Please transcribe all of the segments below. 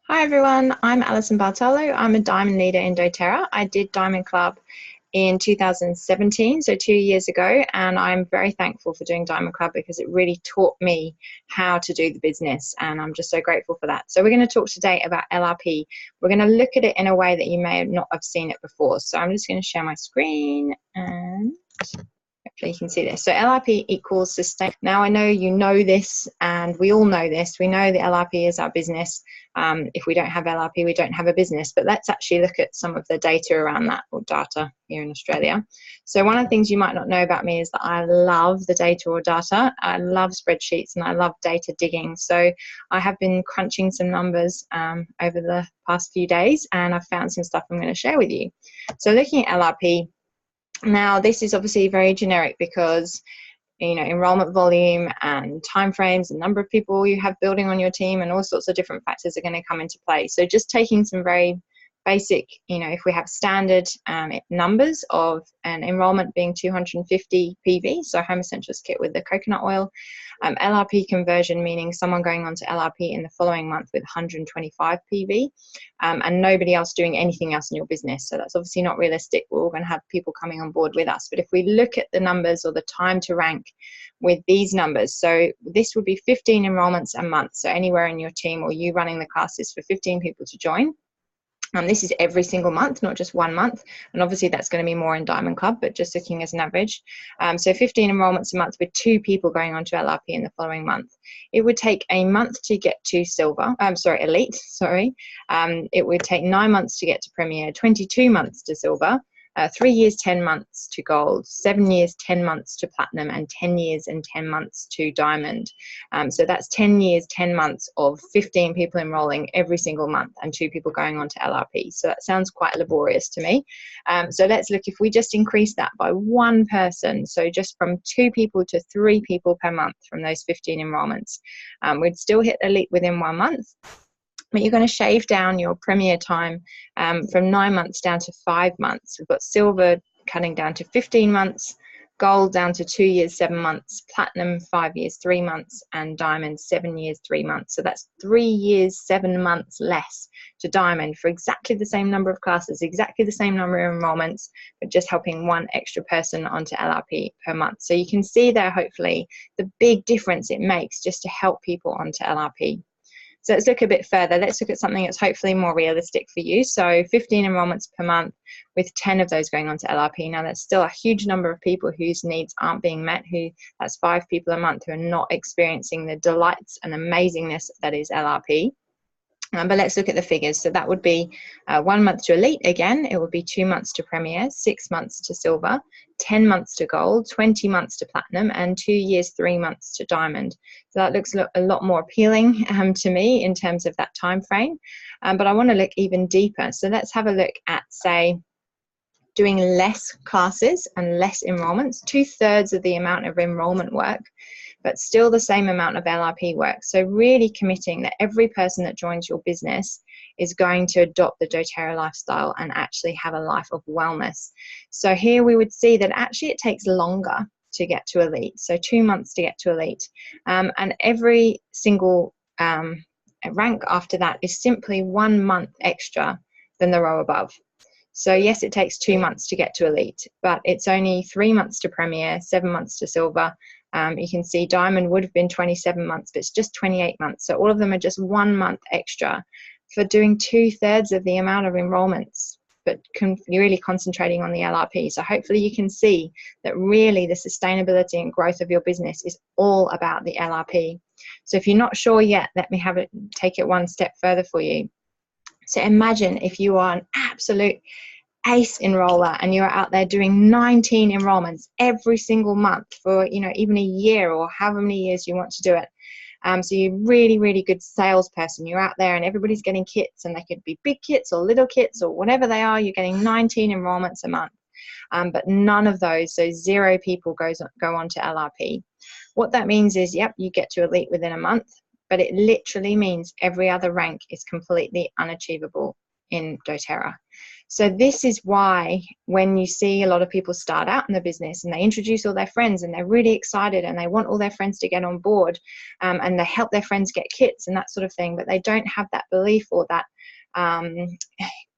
Hi everyone, I'm Alison Bartolo. I'm a Diamond leader in doTERRA. I did Diamond Club in 2017, so 2 years ago, and I'm very thankful for doing Diamond Club because it really taught me how to do the business, and I'm just so grateful for that. So we're going to talk today about LRP. We're going to look at it in a way that you may not have seen it before. So I'm just going to share my screen and hopefully you can see this. So LRP equals sustain. Now I know you know this, and we all know this. We know the LRP is our business. If we don't have LRP, we don't have a business. But let's actually look at some of the data around that, or data here in Australia. So one of the things you might not know about me is that I love the data or data. I love spreadsheets and I love data digging. So I have been crunching some numbers over the past few days, and I've found some stuff I'm going to share with you. So looking at LRP, now this is obviously very generic because enrollment volume and timeframes and number of people you have building on your team and all sorts of different factors are going to come into play. So just taking some very basic, if we have standard numbers of an enrollment being 250 PV, so home essentials kit with the coconut oil, LRP conversion, meaning someone going on to LRP in the following month with 125 PV, and nobody else doing anything else in your business. So that's obviously not realistic. We're all going to have people coming on board with us. But if we look at the numbers or the time to rank with these numbers, so this would be 15 enrollments a month. So anywhere in your team or you running the classes for 15 people to join. This is every single month, not just 1 month. And obviously that's going to be more in Diamond Club, but just looking as an average. So 15 enrollments a month with 2 people going on to LRP in the following month. It would take a month to get to silver, elite, it would take 9 months to get to premier, 22 months to silver, 3 years, 10 months to gold, 7 years, 10 months to platinum, and 10 years and 10 months to diamond. So that's 10 years, 10 months of 15 people enrolling every single month and 2 people going on to LRP. So that sounds quite laborious to me. So let's look, if we just increase that by 1 person, so just from 2 people to 3 people per month from those 15 enrollments, we'd still hit elite within 1 month. But you're going to shave down your premier time from 9 months down to 5 months. We've got silver cutting down to 15 months, gold down to 2 years, 7 months, platinum 5 years, 3 months, and diamond 7 years, 3 months. So that's 3 years, 7 months less to diamond for exactly the same number of classes, exactly the same number of enrollments, but just helping 1 extra person onto LRP per month. So you can see there, hopefully, the big difference it makes just to help people onto LRP. So let's look a bit further. Let's look at something that's hopefully more realistic for you. So 15 enrollments per month with 10 of those going on to LRP. Now that's still a huge number of people whose needs aren't being met, that's 5 people a month who are not experiencing the delights and amazingness that is LRP. But let's look at the figures. So that would be 1 month to elite. Again, it would be 2 months to premier, 6 months to silver, 10 months to gold, 20 months to platinum, and 2 years, 3 months to diamond. So that looks a lot more appealing to me in terms of that time frame. But I want to look even deeper. So let's have a look at, say, doing less classes and less enrollments, 2/3 of the amount of enrollment work, but still the same amount of LRP work. So really committing that every person that joins your business is going to adopt the doTERRA lifestyle and actually have a life of wellness. So here we would see that actually it takes longer to get to elite. So 2 months to get to elite. And every single rank after that is simply 1 month extra than the row above. So yes, it takes 2 months to get to elite, but it's only 3 months to premier, 7 months to silver. You can see diamond would have been 27 months, but it's just 28 months. So all of them are just 1 month extra for doing 2/3 of the amount of enrollments, but really concentrating on the LRP. So hopefully you can see that really the sustainability and growth of your business is all about the LRP. So if you're not sure yet, let me take it 1 step further for you. So imagine if you are an absolute ace enroller and you're out there doing 19 enrollments every single month for even a year or however many years you want to do it. So you're really, really good salesperson. You're out there and everybody's getting kits, and they could be big kits or little kits or whatever they are. You're getting 19 enrollments a month, but none of those, so 0 people go on to LRP. What that means is, yep, you get to elite within a month, but it literally means every other rank is completely unachievable in doTERRA. So this is why when you see a lot of people start out in the business and they introduce all their friends and they're really excited and they want all their friends to get on board, and they help their friends get kits and that sort of thing, but they don't have that belief or that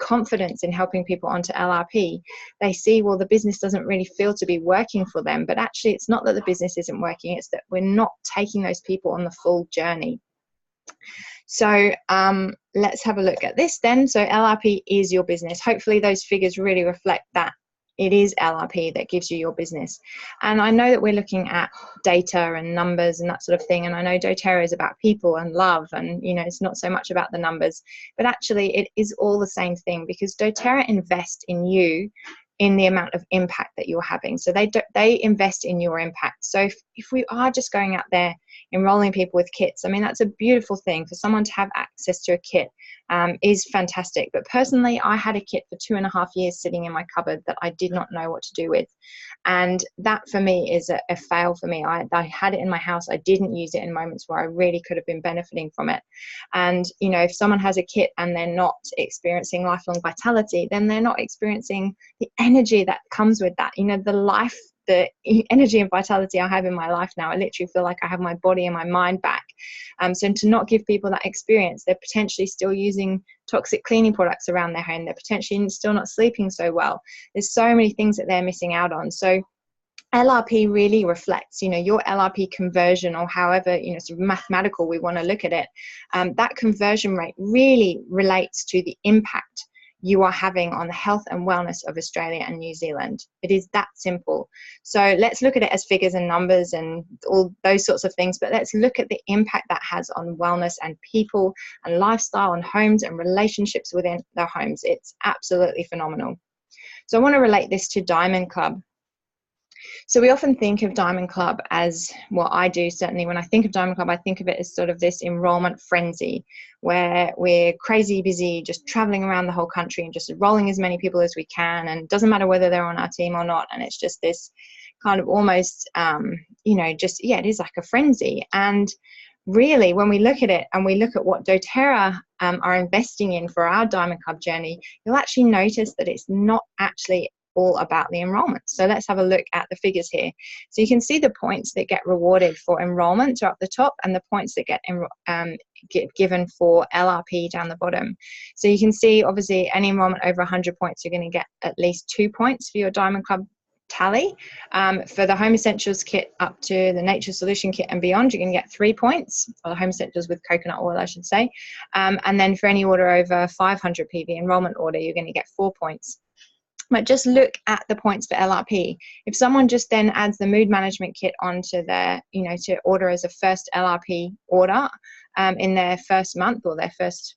confidence in helping people onto LRP. They see, well, the business doesn't really feel to be working for them, but actually it's not that the business isn't working, it's that we're not taking those people on the full journey. So let's have a look at this then. So LRP is your business. Hopefully those figures really reflect that. It is LRP that gives you your business. And I know that we're looking at data and numbers and that sort of thing. And I know doTERRA is about people and love, and it's not so much about the numbers, but actually it is all the same thing, because doTERRA invest in you in the amount of impact that you're having. So they invest in your impact. So if we are just going out there enrolling people with kits, I mean, that's a beautiful thing. For someone to have access to a kit is fantastic. But personally, I had a kit for 2.5 years sitting in my cupboard that I did not know what to do with. And that for me is a fail for me. I had it in my house. I didn't use it in moments where I really could have been benefiting from it. And, if someone has a kit and they're not experiencing lifelong vitality, then they're not experiencing the energy that comes with that. The energy and vitality I have in my life now, I literally feel like I have my body and my mind back. So to not give people that experience, they're potentially still using toxic cleaning products around their home. They're potentially still not sleeping so well. There's so many things that they're missing out on. So LRP really reflects, your LRP conversion, or however, sort of mathematical we want to look at it. That conversion rate really relates to the impact you are having on the health and wellness of Australia and New Zealand. It is that simple. So let's look at it as figures and numbers and all those sorts of things, but let's look at the impact that has on wellness and people and lifestyle and homes and relationships within their homes. It's absolutely phenomenal. So I want to relate this to Diamond Club. So we often think of Diamond Club as, well, I do certainly, when I think of Diamond Club, I think of it as sort of this enrollment frenzy where we're crazy busy just traveling around the whole country and just enrolling as many people as we can, and it doesn't matter whether they're on our team or not, and it's just this kind of almost it is like a frenzy. And really, when we look at it and we look at what doTERRA are investing in for our Diamond Club journey, you'll actually notice that it's not actually all about the enrollment. So let's have a look at the figures here. So you can see the points that get rewarded for enrollment are up the top, and the points that get given for LRP down the bottom. So you can see, obviously, any enrollment over 100 points, you're going to get at least 2 points for your Diamond Club tally. For the Home Essentials kit up to the Nature Solution kit and beyond, you're going to get 3 points, or the Home Essentials with coconut oil, I should say. And then for any order over 500 PV enrollment order, you're going to get 4 points. But just look at the points for LRP. If someone just then adds the mood management kit onto their, to order as a first LRP order in their first month, or their first,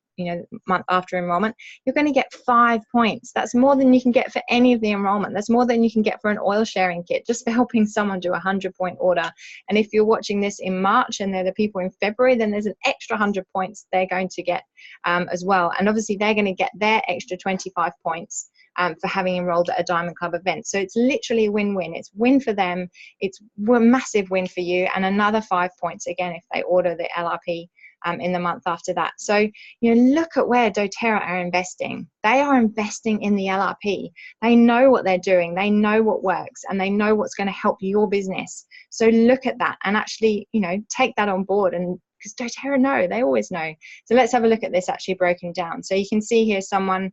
month after enrollment, you're going to get 5 points. That's more than you can get for any of the enrollment. That's more than you can get for an oil sharing kit, just for helping someone do a 100-point order. And if you're watching this in March and they're the people in February, then there's an extra 100 points they're going to get as well. And obviously they're going to get their extra 25 points for having enrolled at a Diamond Club event. So it's literally a win-win. It's win for them, it's a massive win for you, and another 5 points again if they order the LRP in the month after that. So look at where doTERRA are investing. They are investing in the LRP. They know what they're doing, they know what works, and they know what's going to help your business. So look at that and actually take that on board, and because doTERRA know, they always know. So let's have a look at this actually broken down. So you can see here someone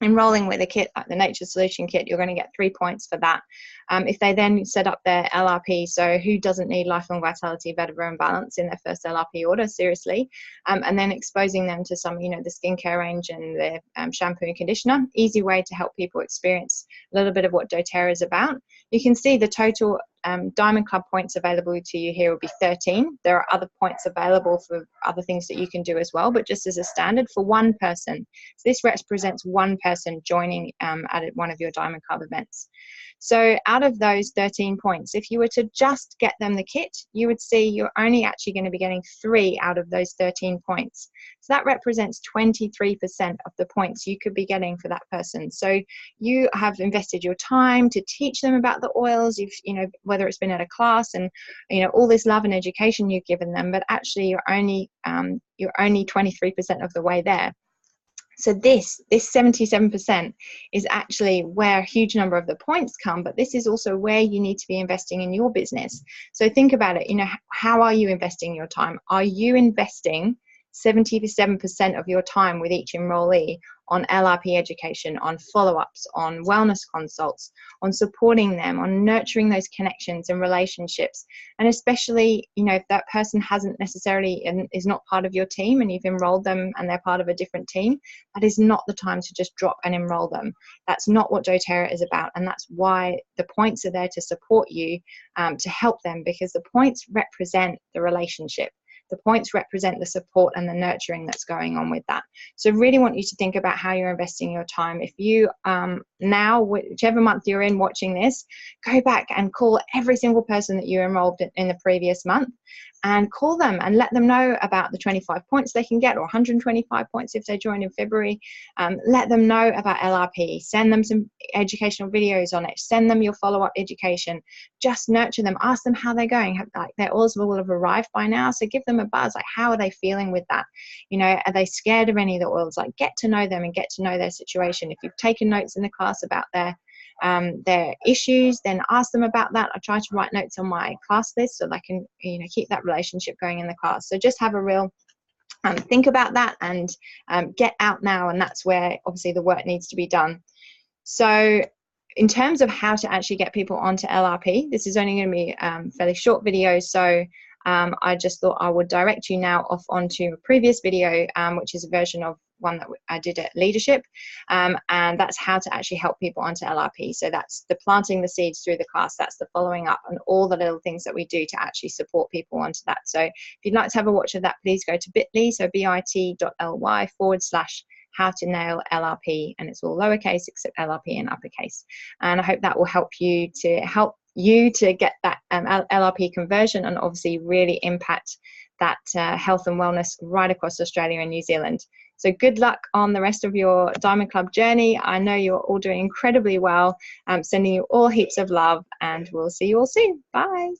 enrolling with a kit like the Nature Solution kit, you're going to get 3 points for that. If they then set up their LRP, so who doesn't need lifelong vitality, vetiver and balance in their first LRP order, seriously, and then exposing them to some, the skincare range and the shampoo and conditioner, easy way to help people experience a little bit of what doTERRA is about. You can see the total Diamond Club points available to you here will be 13. There are other points available for other things that you can do as well, but just as a standard for one person. So this represents one person joining at one of your Diamond Club events. So out of those 13 points, if you were to just get them the kit, you would see you're only actually going to be getting 3 out of those 13 points. So that represents 23% of the points you could be getting for that person. So you have invested your time to teach them about the oils, whether it's been at a class and, all this love and education you've given them, but actually you're only 23% of the way there. So this 77% is actually where a huge number of the points come, but this is also where you need to be investing in your business. So think about it, how are you investing your time? Are you investing 77% of your time with each enrollee on LRP education, on follow-ups, on wellness consults, on supporting them, on nurturing those connections and relationships? And especially, if that person hasn't necessarily and is not part of your team and you've enrolled them and they're part of a different team, that is not the time to just drop and enroll them. That's not what doTERRA is about, and that's why the points are there to support you, to help them, because the points represent the relationship. The points represent the support and the nurturing that's going on with that. So really want you to think about how you're investing your time. If you now, whichever month you're in watching this, go back and call every single person that you enrolled in the previous month, and call them and let them know about the 25 points they can get, or 125 points if they join in February. Let them know about LRP. Send them some educational videos on it. Send them your follow-up education. Just nurture them. Ask them how they're going. Their oils will have arrived by now, so give them a buzz. How are they feeling with that? Are they scared of any of the oils? Get to know them and get to know their situation. If you've taken notes in the class about their issues, then ask them about that. I try to write notes on my class list so I can keep that relationship going in the class. So just have a real think about that and get out now, and that's where obviously the work needs to be done. So in terms of how to actually get people onto LRP, this is only going to be a fairly short video, so I just thought I would direct you now off onto a previous video, which is a version of one that I did at Leadership, and that's how to actually help people onto LRP. So that's the planting the seeds through the class, that's the following up, and all the little things that we do to actually support people onto that. So if you'd like to have a watch of that, please go to bit.ly, so bit.ly/how to nail LRP, and it's all lowercase except LRP in uppercase. And I hope that will help you to get that LRP conversion, and obviously really impact that health and wellness right across Australia and New Zealand. So good luck on the rest of your Diamond Club journey. I know you're all doing incredibly well. I'm sending you all heaps of love, and we'll see you all soon. Bye.